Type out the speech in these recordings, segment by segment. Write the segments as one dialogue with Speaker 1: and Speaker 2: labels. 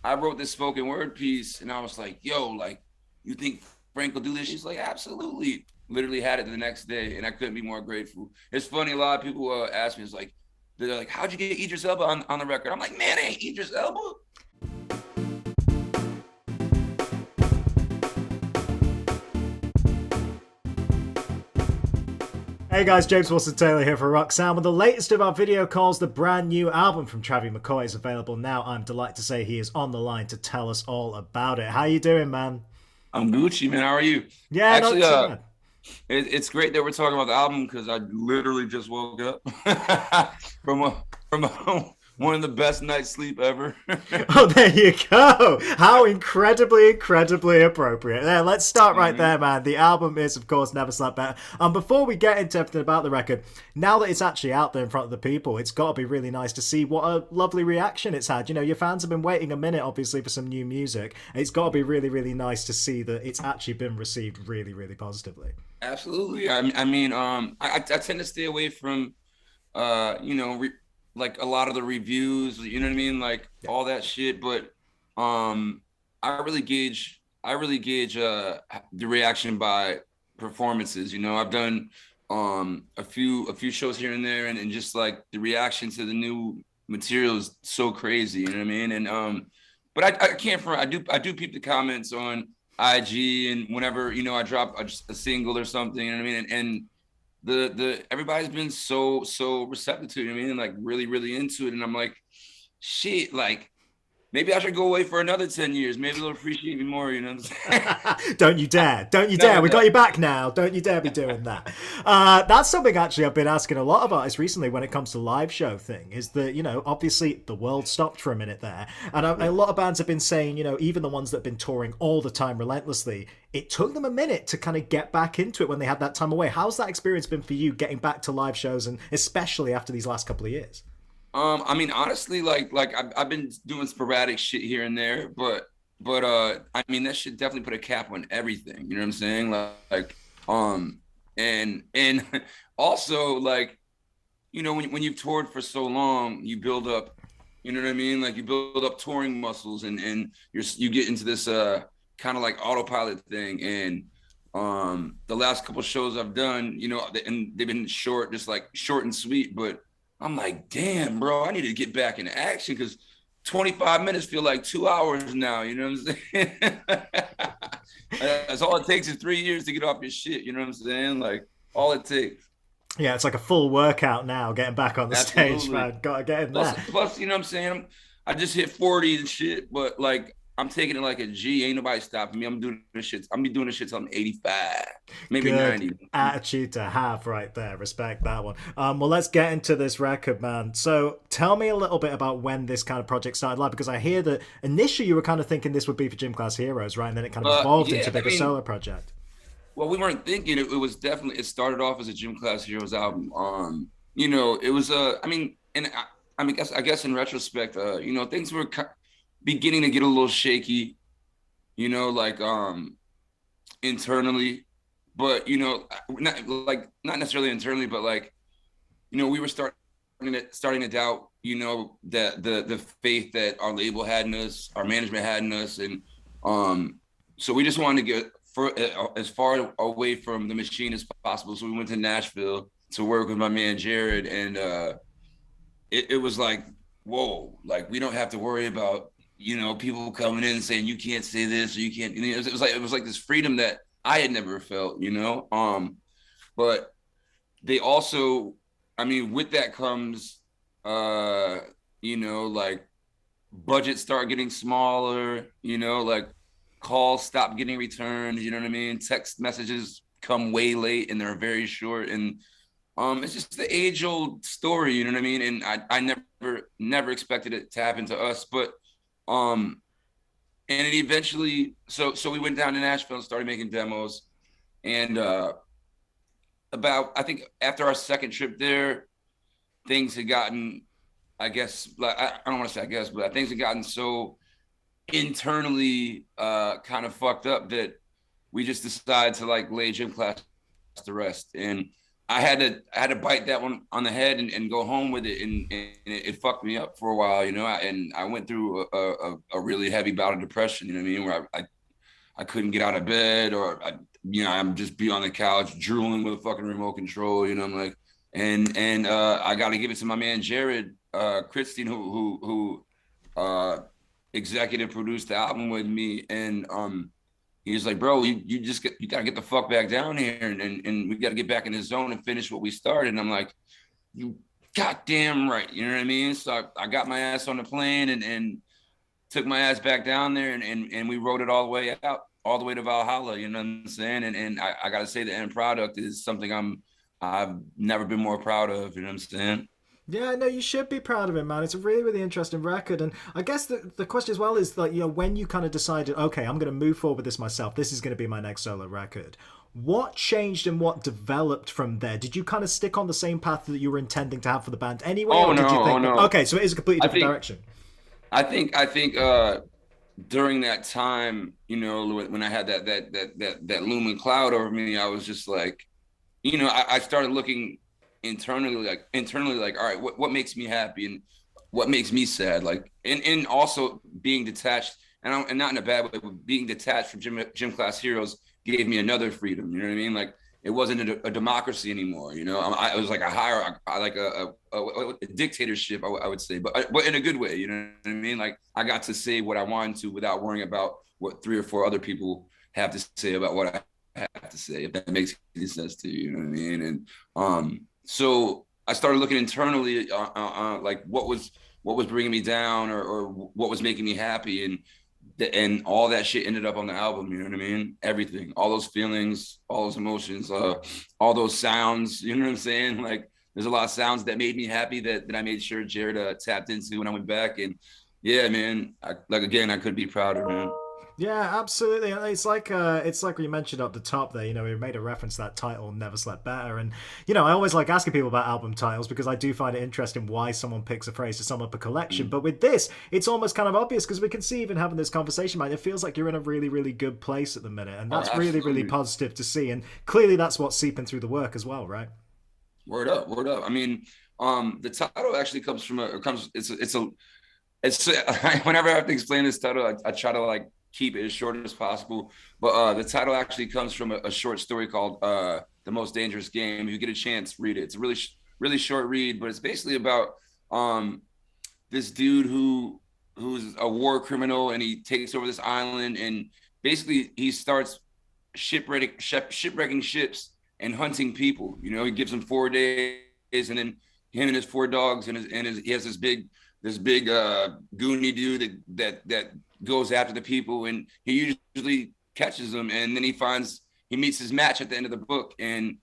Speaker 1: I wrote this spoken word piece, and I was like, yo, like, you think Frank will do this? She's like, absolutely. Literally had it the next day, and I couldn't be more grateful. It's funny, a lot of people ask me, it's like, they're like, how'd you get Idris Elba on the record? I'm like, man, it ain't Idris Elba.
Speaker 2: Hey guys, James Wilson Taylor here for Rock Sound with the latest of our video calls. The brand new album from Travie McCoy is available now. I'm delighted to say he is on the line to tell us all about it. How you doing, man?
Speaker 1: I'm Gucci, man. How are you?
Speaker 2: Yeah, not
Speaker 1: Actually,
Speaker 2: too bad.
Speaker 1: it's great that we're talking about the album because I literally just woke up from one of the best night's sleep ever.
Speaker 2: Oh, there you go. How incredibly appropriate. There, let's start right
Speaker 1: Mhm.
Speaker 2: there, man. The album is, of course, Never Slept Better. Before we get into everything about the record, now that it's actually out there in front of the people, it's got to be really nice to see what a lovely reaction it's had. You know, your fans have been waiting a minute, obviously, for some new music. It's got to be really nice to see that it's actually been received really positively.
Speaker 1: Absolutely. I mean, I tend to stay away from, like a lot of the reviews. You know what I mean, like
Speaker 2: Yeah.
Speaker 1: all that shit. But um, I really gauge the reaction by performances. You know, I've done a few shows here and there, and just like the reaction to the new material is so crazy. You know what I mean? And but I can't front. I do peep the comments on IG, and whenever I drop a single or something, you know what I mean, and the everybody's been so receptive to it, you know what I mean, and like really into it, and I'm like, shit, like maybe I should go away for another 10 years. Maybe they'll appreciate me more, you know what I'm saying?
Speaker 2: Don't you dare. Don't you dare.
Speaker 1: Never
Speaker 2: We got
Speaker 1: know.
Speaker 2: you back now. Don't you dare be doing that. That's something actually I've been asking a lot of artists recently when it comes to live show thing is that, obviously the world stopped for a minute there. And a lot of bands have been saying, even the ones that have been touring all the time relentlessly, it took them a minute to kind of get back into it when they had that time away. How's that experience been for you getting back to live shows and especially after these last couple of years?
Speaker 1: I mean, honestly, like I've been doing sporadic shit here and there, but I mean that should definitely put a cap on everything. You know what I'm saying? Um, and also like when you've toured for so long, you build up, you know what I mean? Like you build up touring muscles, and you get into this kind of like autopilot thing. And the last couple shows I've done, and they've been short, just like short and sweet, but I'm like, damn, bro, I need to get back into action because 25 minutes feel like 2 hours now. You know what I'm saying? That's all it takes is 3 years to get off your shit. You know what I'm saying? Like all it takes.
Speaker 2: Yeah, it's like a full workout now, getting back on the stage,
Speaker 1: Absolutely.
Speaker 2: man. Gotta get in
Speaker 1: Plus,
Speaker 2: there.
Speaker 1: plus, you know what I'm saying? I just hit 40 and shit, but like I'm taking it like a G. Ain't nobody stopping me. I'm doing this shit. I'm be doing this shit till I'm 85, maybe
Speaker 2: Good
Speaker 1: 90.
Speaker 2: attitude to have right there. Respect that one. Well, let's get into this record, man. So tell me a little bit about when this kind of project started live, because I hear that initially you were kind of thinking this would be for Gym Class Heroes, right? And then it kind of evolved into
Speaker 1: Yeah,
Speaker 2: a
Speaker 1: I
Speaker 2: bigger
Speaker 1: mean,
Speaker 2: solo project.
Speaker 1: well, we weren't thinking it was definitely it started off as a Gym Class Heroes album. It was I mean, and I guess in retrospect, things were beginning to get a little shaky, like internally, but not necessarily internally, but like we were starting to doubt, that the faith that our label had in us, our management had in us, and so we just wanted to get as far away from the machine as possible. So we went to Nashville to work with my man Jared, and it was like, whoa, like we don't have to worry about people coming in and saying you can't say this or you can't. It was like this freedom that I had never felt, but they also, I mean, with that comes, like budgets start getting smaller, like calls stop getting returned, you know what I mean? Text messages come way late and they're very short. And it's just the age old story, you know what I mean? And I never expected it to happen to us, but um, and it eventually, so we went down to Nashville and started making demos. And about, I think after our second trip there, things had gotten, I guess, like I don't want to say I guess, but things had gotten so internally kind of fucked up that we just decided to like lay Gym Class to rest. And I had to bite that one on the head and go home with it, and it fucked me up for a while, you know. And I went through a really heavy bout of depression, you know what I mean, where I couldn't get out of bed, or I'm just be on the couch drooling with a fucking remote control, you know. I'm like, and I got to give it to my man Jared Christine, who executive produced the album with me, and he was like, bro, you gotta get the fuck back down here, and we gotta get back in the zone and finish what we started. And I'm like, you goddamn right, you know what I mean? So I got my ass on the plane and took my ass back down there, and we wrote it all the way out, all the way to Valhalla, you know what I'm saying? And I gotta say the end product is something I've never been more proud of, you know what I'm saying?
Speaker 2: Yeah, no, you should be proud of it, man. It's a really, really interesting record. And I guess the question as well is like, when you kind of decided, okay, I'm going to move forward with this myself, this is going to be my next solo record. What changed and what developed from there? Did you kind of stick on the same path that you were intending to have for the band anyway,
Speaker 1: Oh
Speaker 2: or
Speaker 1: no,
Speaker 2: did you
Speaker 1: oh
Speaker 2: think,
Speaker 1: no.
Speaker 2: okay, so it is a completely
Speaker 1: I
Speaker 2: different
Speaker 1: think
Speaker 2: direction?
Speaker 1: I think during that time, you know, when I had that looming cloud over me, I was just like, you know, I started looking internally like, all right, what makes me happy and what makes me sad, like, and also being detached, and not in a bad way, but being detached from gym class heroes gave me another freedom. You know what I mean? Like, it wasn't a democracy anymore. You know, it was like a higher, like a dictatorship, I would say, but in a good way. You know what I mean? Like, I got to say what I wanted to without worrying about what 3 or 4 other people have to say about what I have to say, if that makes any sense to you. You know what I mean? And so I started looking internally, like what was bringing me down, or what was making me happy, and all that shit ended up on the album. You know what I mean? Everything, all those feelings, all those emotions, all those sounds. You know what I'm saying? Like, there's a lot of sounds that made me happy that I made sure Jared tapped into when I went back. And yeah, man, like, again, I couldn't be prouder, man.
Speaker 2: Yeah, absolutely. And it's like you mentioned up the top there. We made a reference to that title, "Never Slept Better," and I always like asking people about album titles because I do find it interesting why someone picks a phrase to sum up a collection.
Speaker 1: Mm.
Speaker 2: But with this, it's almost kind of obvious because we can see even having this conversation, man. It feels like you're in a really, really good place at the minute, and
Speaker 1: Oh,
Speaker 2: that's really, really
Speaker 1: absolutely.
Speaker 2: positive to see. And clearly, that's what's seeping through the work as well, right?
Speaker 1: Word up, word up. I mean, the title actually comes from it's whenever I have to explain this title, I try to like keep it as short as possible. But the title actually comes from a short story called "The Most Dangerous Game." If you get a chance, read it. It's a really short read, but it's basically about um, this dude who's a war criminal, and he takes over this island, and basically he starts shipwrecking ships and hunting people. You know, he gives them 4 days, and then him and his 4 dogs he has this big goony dude that goes after the people, and he usually catches them, and then he meets his match at the end of the book, and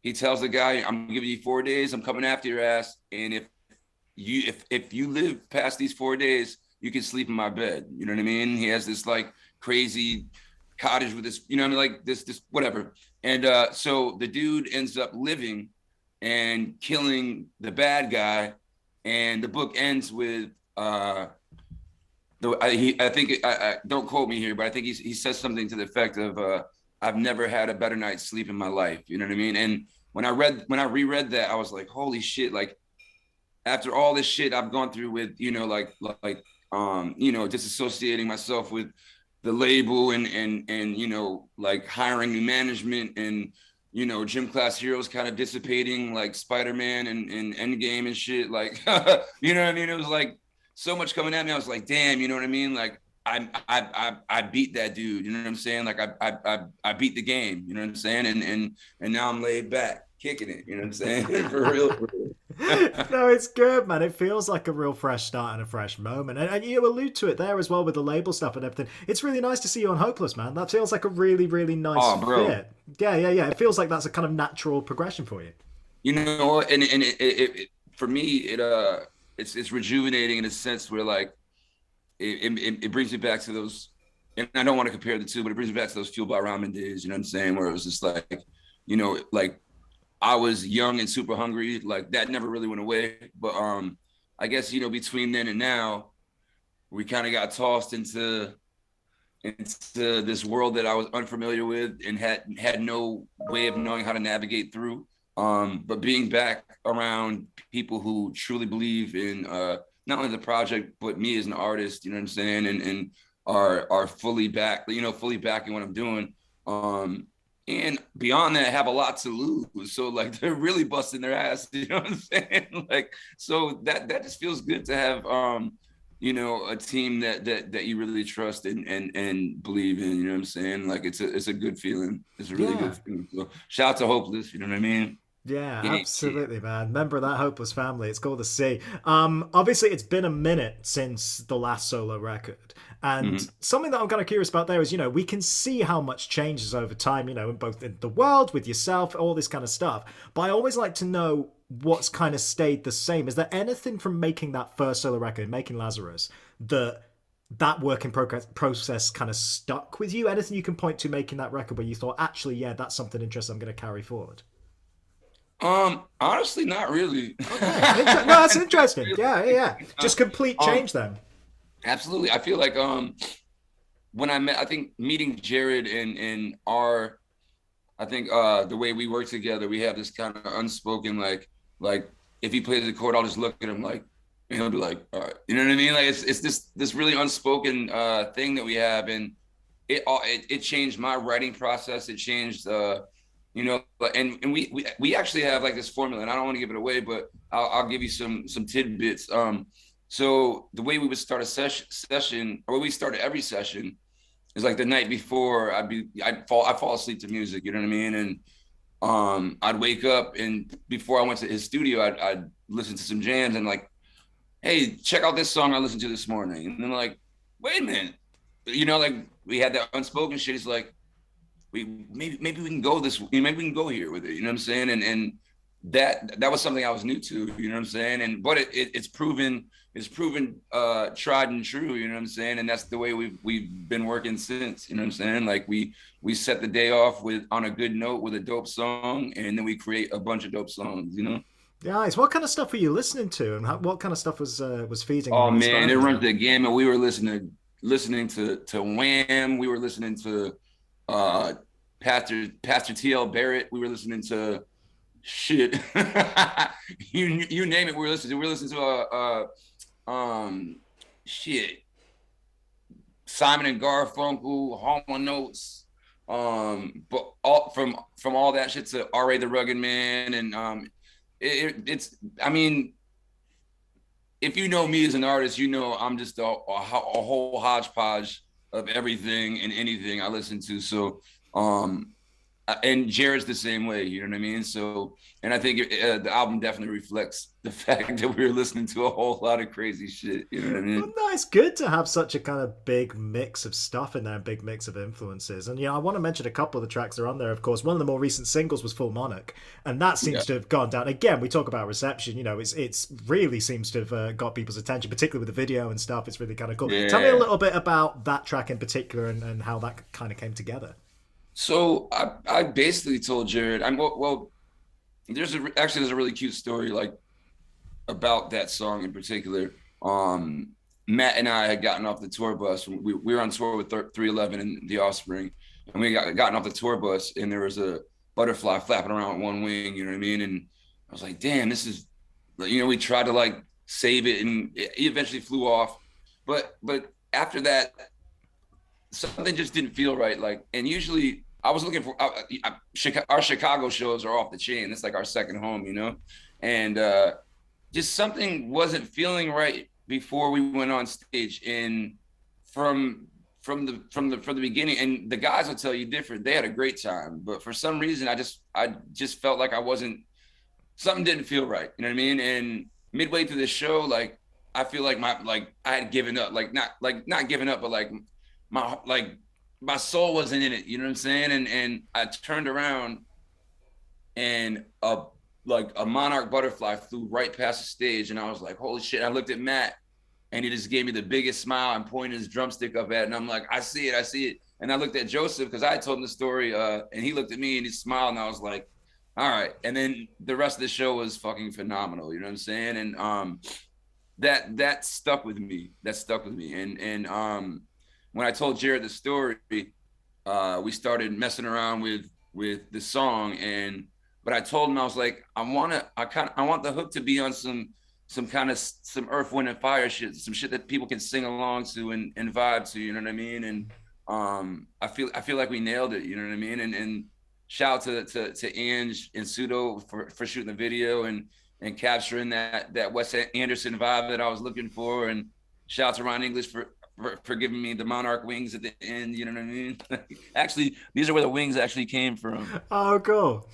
Speaker 1: he tells the guy, "I'm giving you 4 days. I'm coming after your ass, and if you live past these 4 days, you can sleep in my bed." You know what I mean? He has this like crazy cottage with this, you know what I mean, like this whatever. And so the dude ends up living and killing the bad guy, and the book ends with I think I don't quote me here, but I think he says something to the effect of I've never had a better night's sleep in my life. You know what I mean? And when I reread that, I was like, holy shit! Like, after all this shit I've gone through with, disassociating myself with the label, and like hiring new management, and gym class heroes kind of dissipating, like Spider-Man and Endgame and shit, like you know what I mean? It was like so much coming at me. I was like, damn, you know what I mean? Like, I beat that dude, you know what I'm saying? Like, I beat the game, you know what I'm saying? And now I'm laid back kicking it, you know what I'm saying? For real, for real.
Speaker 2: No, it's good, man. It feels like a real fresh start and a fresh moment. And you allude to it there as well with the label stuff and everything. It's really nice to see you on Hopeless, man. That feels like a really, really nice
Speaker 1: Oh, bro.
Speaker 2: fit. Yeah, yeah, yeah. It feels like that's a kind of natural progression for you.
Speaker 1: You know, and for me, it's rejuvenating in a sense where, like, it brings me back to those, and I don't want to compare the two, but it brings me back to those Fuel by Ramen days. You know what I'm saying? Where it was just like, like, I was young and super hungry. Like, that never really went away. But I guess, between then and now, we kind of got tossed into this world that I was unfamiliar with and had no way of knowing how to navigate through. But being back around people who truly believe in not only the project but me as an artist, you know what I'm saying, and are fully back, you know, fully backing what I'm doing. And beyond that, have a lot to lose. So like they're really busting their ass, you know what I'm saying? Like, so that just feels good to have you know, a team that you really trust and believe in, you know what I'm saying? Like it's a good feeling. It's a really
Speaker 2: Yeah.
Speaker 1: good feeling. So shout out to Hopeless, you know what I mean?
Speaker 2: Yeah,
Speaker 1: Gang shit.
Speaker 2: absolutely, man. Member of that hopeless family. It's cool to see. Obviously, it's been a minute since the last solo record, and
Speaker 1: Mm-hmm.
Speaker 2: something that I'm kind of curious about there is, we can see how much changes over time, in both in the world with yourself, all this kind of stuff. But I always like to know what's kind of stayed the same. Is there anything from making that first solo record, making Lazarus, that work in progress process kind of stuck with you? Anything you can point to making that record where you thought, actually, yeah, that's something interesting I'm going to carry forward?
Speaker 1: Honestly, not really.
Speaker 2: Okay. No, that's
Speaker 1: Not
Speaker 2: interesting.
Speaker 1: really.
Speaker 2: Yeah, yeah, yeah. Just complete
Speaker 1: Um,
Speaker 2: change then.
Speaker 1: absolutely. I feel like when I met, I think meeting Jared and our, I think the way we work together, we have this kind of unspoken like if he plays the chord, I'll just look at him like, and he'll be like, all right, you know what I mean? Like it's this really unspoken thing that we have, and it changed my writing process. It changed you know, and we actually have like this formula, and I don't want to give it away, but I'll give you some tidbits. So the way we would start a session, or we started every session, is like the night before I'd fall asleep to music, you know what I mean? And I'd wake up, and before I went to his studio, I'd listen to some jams and like, hey, check out this song I listened to this morning. And then like, wait a minute, you know, like we had that unspoken shit. It's like, maybe we can go this, maybe we can go here with it, you know what I'm saying? And that was something I was new to, you know what I'm saying? And but it's proven tried and true, you know what I'm saying? And that's the way we've been working since, you know what I'm saying? Like we set the day off with on a good note with a dope song, and then we create a bunch of dope songs, you know.
Speaker 2: Nice. What kind of stuff were you listening to, and what kind of stuff was feeding and
Speaker 1: Oh man, it
Speaker 2: inspiring
Speaker 1: runs
Speaker 2: that?
Speaker 1: the gamut. We were listening to Wham. We were listening to uh Pastor T.L. Barrett. We were listening to shit. You name it. We were listening to. We were listening to shit. Simon and Garfunkel, Hall and Notes. But all from all that shit to R.A. the Rugged Man, and it's. I mean, if you know me as an artist, you know I'm just a whole hodgepodge of everything and anything I listen to. So, and Jared's the same way, you know what I mean? So, and I think the album definitely reflects the fact that we were listening to a whole lot of crazy shit, you know what I
Speaker 2: Well,
Speaker 1: mean?
Speaker 2: no, it's good to have such a kind of big mix of stuff in there, a big mix of influences. And I want to mention a couple of the tracks that are on there. Of course, one of the more recent singles was Full Monarch, and that
Speaker 1: Yeah.
Speaker 2: seems to have gone down. Again, we talk about reception. It's really seems to have got people's attention, particularly with the video and stuff. It's really kind of cool. Tell me a
Speaker 1: Yeah.
Speaker 2: little bit about that track in particular and how that kind of came together.
Speaker 1: So I basically told Jared, well, there's a really cute story like about that song in particular. Matt and I had gotten off the tour bus. We were on tour with 311 and The Offspring, and we gotten off the tour bus, and there was a butterfly flapping around with one wing. You know what I mean? And I was like, damn, this is, you know, we tried to like save it, and it eventually flew off. But after that, something just didn't feel right. Like, and usually I was looking for our Chicago shows are off the chain. It's like our second home, you know, and just something wasn't feeling right before we went on stage. And from from the beginning, and the guys will tell you different. They had a great time, but for some reason, I just felt like I wasn't. Something didn't feel right. You know what I mean? And midway through the show, like I feel like I had given up. Not giving up, but like my soul wasn't in it. You know what I'm saying? And I turned around, and a monarch butterfly flew right past the stage, and I was like, holy shit. I looked at Matt, and he just gave me the biggest smile and pointed his drumstick up at it, and I'm like, I see it. And I looked at Joseph because I had told him the story, and he looked at me and he smiled, and I was like, all right. And then the rest of the show was fucking phenomenal. You know what I'm saying? And that stuck with me. That stuck with me. And when I told Jared the story, we started messing around with the song, and But I told him, I was like, I want the hook to be on some kind of some Earth, Wind, and Fire shit, some shit that people can sing along to and vibe to. You know what I mean? And I feel like we nailed it. You know what I mean? And shout out to Ange and Pseudo for shooting the video and capturing that Wes Anderson vibe that I was looking for. And shout out to Ron English for giving me the Monarch wings at the end. You know what I mean? Actually, these are where the wings actually came from.
Speaker 2: Oh, cool.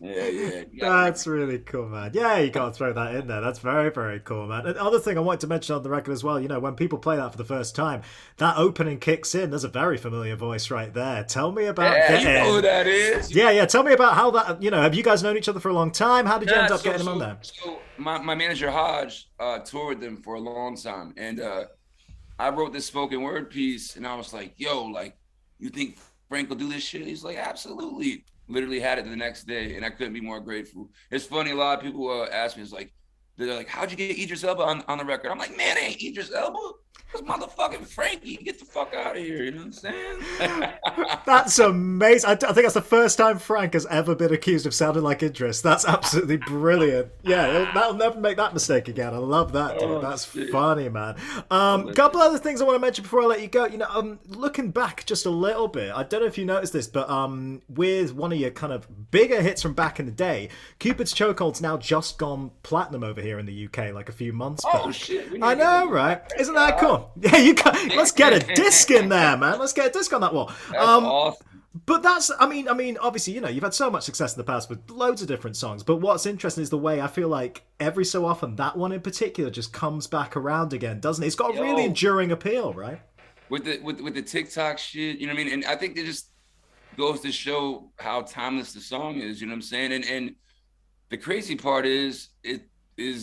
Speaker 1: Yeah, yeah. You gotta
Speaker 2: That's really cool, man. Yeah, you got to throw that in there. That's very, very cool, man. And other thing I wanted to mention on the record as well, when people play that for the first time, that opening kicks in. There's a very familiar voice right there. Tell me about
Speaker 1: Yeah, you know
Speaker 2: getting.
Speaker 1: who that is.
Speaker 2: Yeah, yeah. Tell me about how that. Have you guys known each other for a long time? How did you
Speaker 1: Yeah,
Speaker 2: end up getting him on there?
Speaker 1: my manager Hodge toured them for a long time, and I wrote this spoken word piece, and I was like, "Yo, like, you think Frank will do this shit?" He's like, "Absolutely." Literally had it the next day, and I couldn't be more grateful. It's funny, a lot of people ask me, they're like, "How'd you get Idris Elba on the record?" I'm like, "Man, it ain't Idris Elba. It's motherfucking Frankie. Get the fuck out of here." You know what I'm saying?
Speaker 2: That's amazing. I think that's the first time Frank has ever been accused of sounding like Idris. That's absolutely brilliant. Yeah, that'll never make that mistake again. I love that, dude.
Speaker 1: Oh,
Speaker 2: That's
Speaker 1: shit.
Speaker 2: funny, man. Couple other things I want to mention before I let you go. Looking back just a little bit, I don't know if you noticed this, but with one of your kind of bigger hits from back in the day, Cupid's Chokehold's now just gone platinum over here in the UK, like a few months back.
Speaker 1: Oh shit!
Speaker 2: I know, right? Isn't that cool? Yeah, let's get a disc in there, man. Let's get a disc on that wall.
Speaker 1: That's awesome.
Speaker 2: But I mean, obviously, you've had so much success in the past with loads of different songs. But what's interesting is the way I feel like every so often that one in particular just comes back around again, doesn't it? It's got a really
Speaker 1: Yo,
Speaker 2: enduring appeal, right?
Speaker 1: with the TikTok shit, you know what I mean? And I think it just goes to show how timeless the song is. You know what I'm saying? And the crazy part is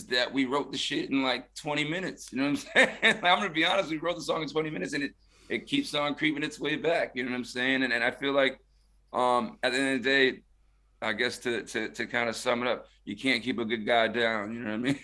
Speaker 1: that we wrote the shit in like 20 minutes. You know what I'm saying? I'm gonna be honest, we wrote the song in 20 minutes, and it keeps on creeping its way back. You know what I'm saying? And I feel like at the end of the day, I guess to kind of sum it up, you can't keep a good guy down. You know what I mean?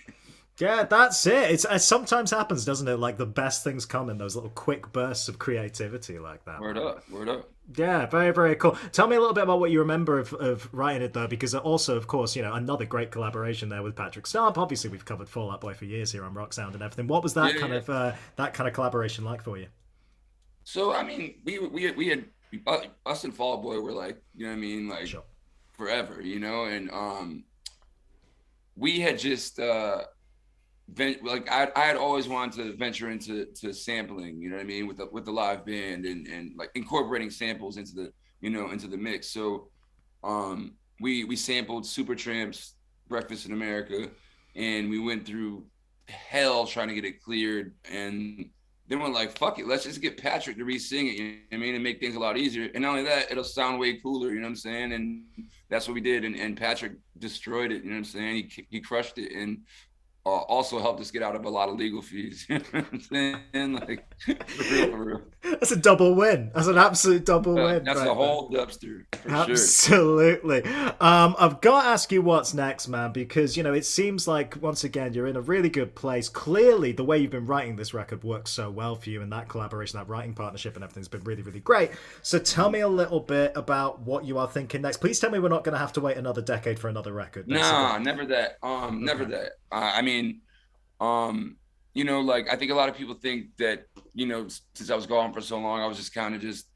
Speaker 2: Yeah, that's it. It sometimes happens, doesn't it? Like the best things come in those little quick bursts of creativity like that.
Speaker 1: Word
Speaker 2: Man.
Speaker 1: up, word up.
Speaker 2: Yeah, very, very cool. Tell me a little bit about what you remember of writing it, though, because also, of course, another great collaboration there with Patrick Stump. Obviously, we've covered Fall Out Boy for years here on Rock Sound and everything. What was that
Speaker 1: Yeah,
Speaker 2: kind
Speaker 1: yeah.
Speaker 2: of that kind of collaboration like for you?
Speaker 1: So I mean, we had us and Fall Out Boy were like, you know what I mean, like
Speaker 2: Sure.
Speaker 1: forever, and we had just like I had always wanted to venture into sampling, you know what I mean, with the live band and like incorporating samples into into the mix. So we sampled Supertramp's Breakfast in America, and we went through hell trying to get it cleared, and then we're like, fuck it, let's just get Patrick to re-sing it, you know what I mean, and make things a lot easier. And not only that, it'll sound way cooler, you know what I'm saying? And that's what we did, and Patrick destroyed it, you know what I'm saying? He crushed it, and also helped us get out of a lot of legal fees. You know what I'm saying? Like, for real, for real.
Speaker 2: That's a double win. That's an absolute double win.
Speaker 1: That's
Speaker 2: right
Speaker 1: a
Speaker 2: there.
Speaker 1: whole dubster, for sure.
Speaker 2: Absolutely. I've got to ask you what's next, man, because it seems like once again you're in a really good place. Clearly, the way you've been writing this record works so well for you, and that collaboration, that writing partnership, and everything's been really, really great. So tell me a little bit about what you are thinking next. Please tell me we're not going to have to wait another decade for another record.
Speaker 1: Nah, never that. Never that. I mean, like I think a lot of people think that, since I was gone for so long, I was just kind of just,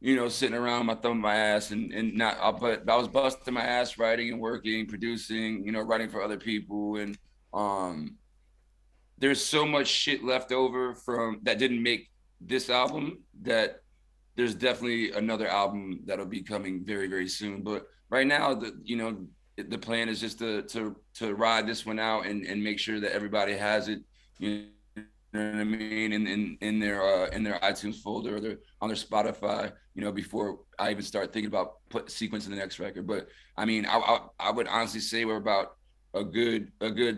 Speaker 1: sitting around my thumb in my ass and not, but I was busting my ass writing and working, producing, writing for other people. And there's so much shit left over from that didn't make this album that there's definitely another album that'll be coming very, very soon. But right now, the plan is just to ride this one out and make sure that everybody has it, you know what I mean, in their iTunes folder or on their Spotify, before I even start thinking about sequencing the next record. But I mean, I would honestly say we're about a good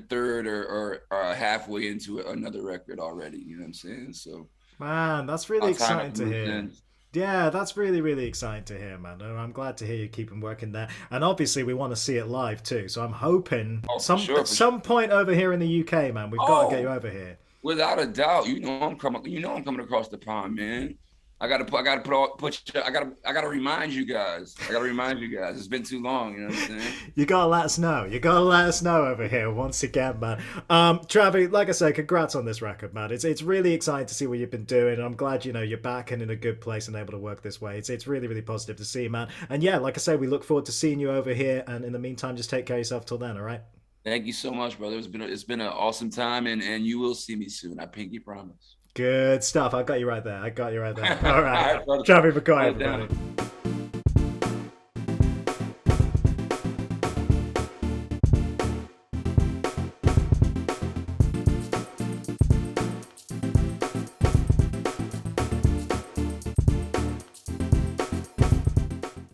Speaker 1: third or halfway into another record already. You know what I'm saying? So
Speaker 2: Man, that's really
Speaker 1: I'll time
Speaker 2: exciting
Speaker 1: it
Speaker 2: to
Speaker 1: to
Speaker 2: hear.
Speaker 1: then.
Speaker 2: Yeah, that's really, really exciting to hear, man. And I'm glad to hear you keeping working there. And obviously, we want to see it live too. So I'm hoping
Speaker 1: Oh, for sure,
Speaker 2: at
Speaker 1: for sure.
Speaker 2: some point over here in the UK, man, we've got to get you
Speaker 1: Oh,
Speaker 2: over here.
Speaker 1: without a doubt, I'm coming across the pond, man. I gotta I gotta remind you guys. I gotta remind you guys. It's been too long. You know what I'm saying?
Speaker 2: You gotta let us know. You gotta let us know over here once again, man. Travie, like I say, congrats on this record, man. It's really exciting to see what you've been doing, and I'm glad you're back and in a good place and able to work this way. It's really really positive to see, man. And yeah, like I say, we look forward to seeing you over here. And in the meantime, just take care of yourself till then. All right.
Speaker 1: Thank you so much, brother. It's been an awesome time, and you will see me soon. I pinky promise.
Speaker 2: Good stuff. I got you right there. I got you right there.
Speaker 1: All
Speaker 2: All right.
Speaker 1: right, brother.
Speaker 2: Travie McCoy,
Speaker 1: Hold it
Speaker 2: everybody.
Speaker 1: down.